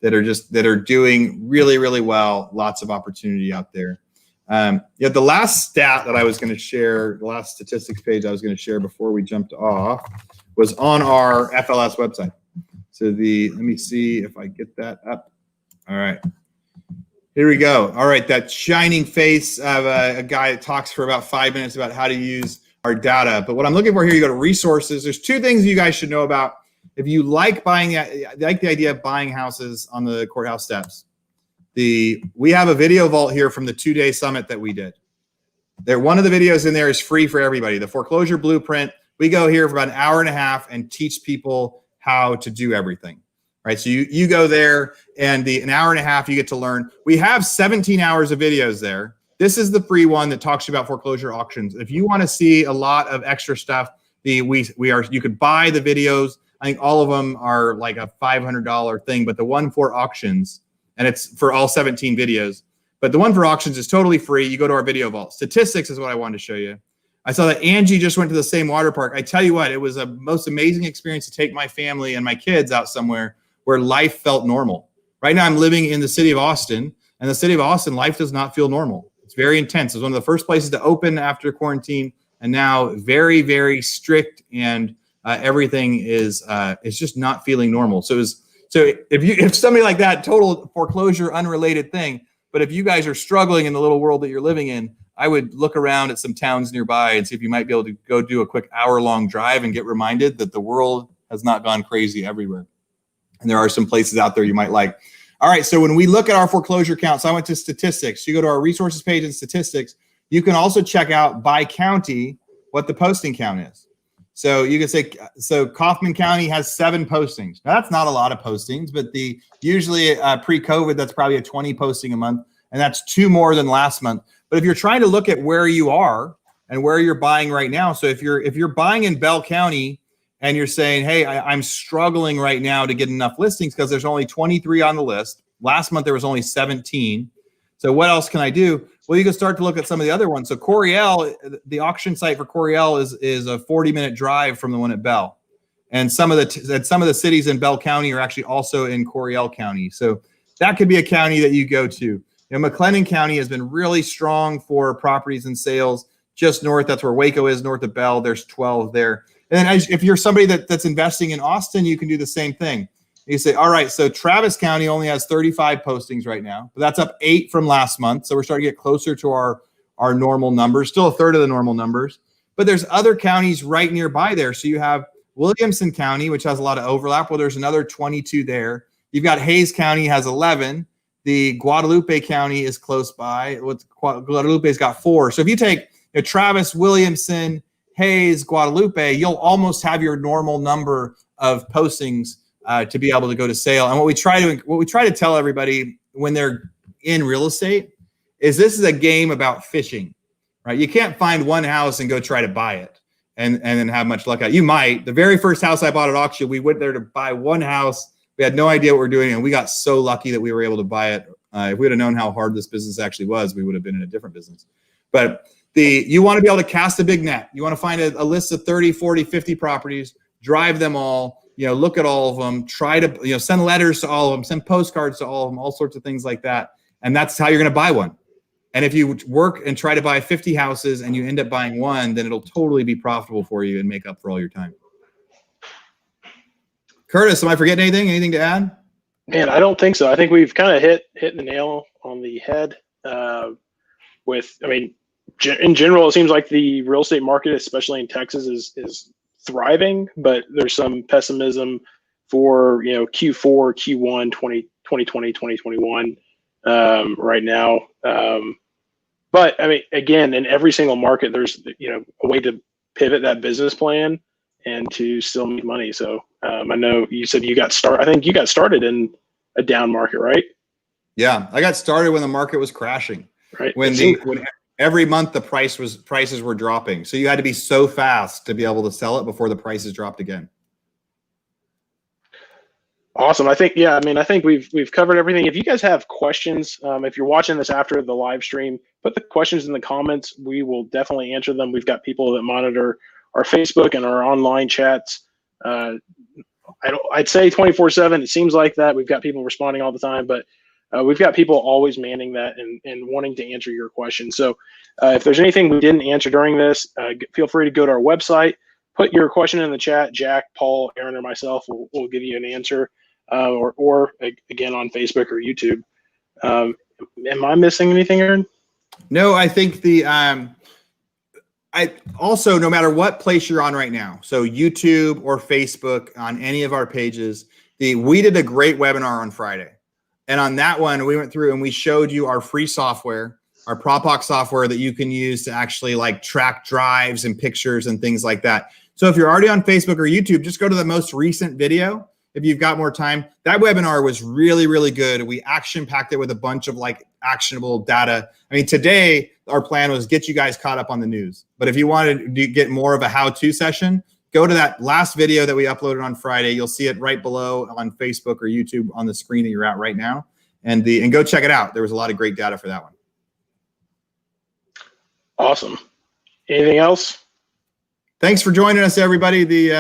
that are doing really, really well. Lots of opportunity out there. The last stat that I was going to share, the last statistics page I was going to share before we jumped off, was on our FLS website. So let me see if I get that up. All right. Here we go. All right. That shining face of a guy that talks for about 5 minutes about how to use our data. But what I'm looking for here, you go to resources. There's two things you guys should know about. If you like the idea of buying houses on the courthouse steps, we have a video vault here from the 2-day summit that we did. One of the videos in there is free for everybody. The foreclosure blueprint. We go here for about an hour and a half and teach people how to do everything. Right. So you go there, and an hour and a half you get to learn. We have 17 hours of videos there. This is the free one that talks to you about foreclosure auctions. If you want to see a lot of extra stuff, you could buy the videos. I think all of them are like a $500 thing, but the one for auctions, and it's for all 17 videos, but the one for auctions is totally free. You go to our video vault. Statistics is what I wanted to show you. I saw that Angie just went to the same water park. I tell you what, it was a most amazing experience to take my family and my kids out somewhere where life felt normal. Right now I'm living in the city of Austin, and the city of Austin, life does not feel normal. It's very intense. It's one of the first places to open after quarantine, and now very, very strict, and everything is just not feeling normal. So if somebody like that, total foreclosure unrelated thing, but if you guys are struggling in the little world that you're living in, I would look around at some towns nearby and see if you might be able to go do a quick hour-long drive and get reminded that the world has not gone crazy everywhere. And there are some places out there you might like. All right, so when we look at our foreclosure counts, I went to statistics. You go to our resources page in statistics. You can also check out by county what the posting count is. So you can say, Kaufman County has 7 postings. Now, that's not a lot of postings, but usually pre-COVID, that's probably a 20 posting a month, and that's 2 more than last month. But if you're trying to look at where you are and where you're buying right now, so if you're buying in Bell County, and you're saying, hey, I'm struggling right now to get enough listings because there's only 23 on the list. Last month, there was only 17. So what else can I do? Well, you can start to look at some of the other ones. So Coryell, the auction site for Coryell is a 40-minute drive from the one at Bell. And some of the cities in Bell County are actually also in Coryell County. So that could be a county that you go to. McLennan County has been really strong for properties and sales. Just north, that's where Waco is, north of Bell. There's 12 there. And then if you're somebody that's investing in Austin, you can do the same thing. You say, all right, so Travis County only has 35 postings right now, but that's up 8 from last month. So we're starting to get closer to our normal numbers, still a third of the normal numbers. But there's other counties right nearby there. So you have Williamson County, which has a lot of overlap. Well, there's another 22 there. You've got Hayes County has 11. The Guadalupe County is close by. Guadalupe's got 4. So if you take Travis, Williamson, Hayes, Guadalupe, you'll almost have your normal number of postings to be able to go to sale. And what we try to tell everybody when they're in real estate is this is a game about fishing, right? You can't find one house and go try to buy it and then have much luck out. You might. The very first house I bought at auction, we went there to buy one house. We had no idea what we're doing, and we got so lucky that we were able to buy it. If we would have known how hard this business actually was, we would have been in a different business. But you want to be able to cast a big net. You want to find a list of 30, 40, 50 properties, drive them all, look at all of them, try to, send letters to all of them, send postcards to all of them, all sorts of things like that. And that's how you're going to buy one. And if you work and try to buy 50 houses and you end up buying one, then it'll totally be profitable for you and make up for all your time. Curtis, am I forgetting anything? Anything to add? Man, I don't think so. I think we've kind of hit the nail on the head in general, it seems like the real estate market, especially in Texas, is thriving, but there's some pessimism for Q4, Q1, 2020, 2021 right now. But I mean, again, in every single market, there's a way to pivot that business plan and to still make money. So I know you said you got started. I think you got started in a down market, right? Yeah, I got started when the market was crashing. Right. When every month the prices were dropping. So you had to be so fast to be able to sell it before the prices dropped again. Awesome. I think we've covered everything. If you guys have questions, if you're watching this after the live stream, put the questions in the comments. We will definitely answer them. We've got people that monitor our Facebook and our online chats. I'd say 24/7. It seems like that. We've got people responding all the time, but we've got people always manning that and wanting to answer your questions. So if there's anything we didn't answer during this, feel free to go to our website, put your question in the chat. Jack, Paul, Aaron, or myself will give you an answer, or again on Facebook or YouTube. Am I missing anything, Aaron? No, I think I also, no matter what place you're on right now, so YouTube or Facebook, on any of our pages, we did a great webinar on Friday. And on that one, we went through and we showed you our free software, our Propox software that you can use to actually track drives and pictures and things like that. So if you're already on Facebook or YouTube, just go to the most recent video. If you've got more time, that webinar was really, really good. We action packed it with a bunch of actionable data. I mean, today our plan was get you guys caught up on the news. But if you wanted to get more of a how-to session, go to that last video that we uploaded on Friday. You'll see it right below on Facebook or YouTube on the screen that you're at right now. And go check it out. There was a lot of great data for that one. Awesome. Anything else? Thanks for joining us, everybody.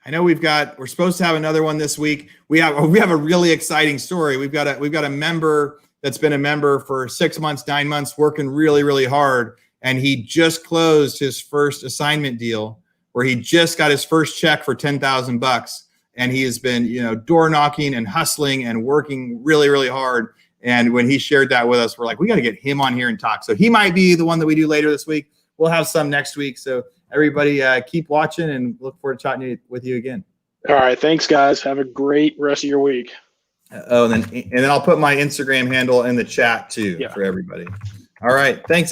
I know we're supposed to have another one this week. We have a really exciting story. We've got a member that's been a member for 6 months, 9 months, working really, really hard. And he just closed his first assignment deal where he just got his first check for $10,000. And he has been, door knocking and hustling and working really, really hard. And when he shared that with us, we're like, we got to get him on here and talk. So he might be the one that we do later this week. We'll have some next week. So everybody keep watching and look forward to chatting with you again. All right. Thanks, guys. Have a great rest of your week. And then I'll put my Instagram handle in the chat too for everybody. All right. Thanks, everybody.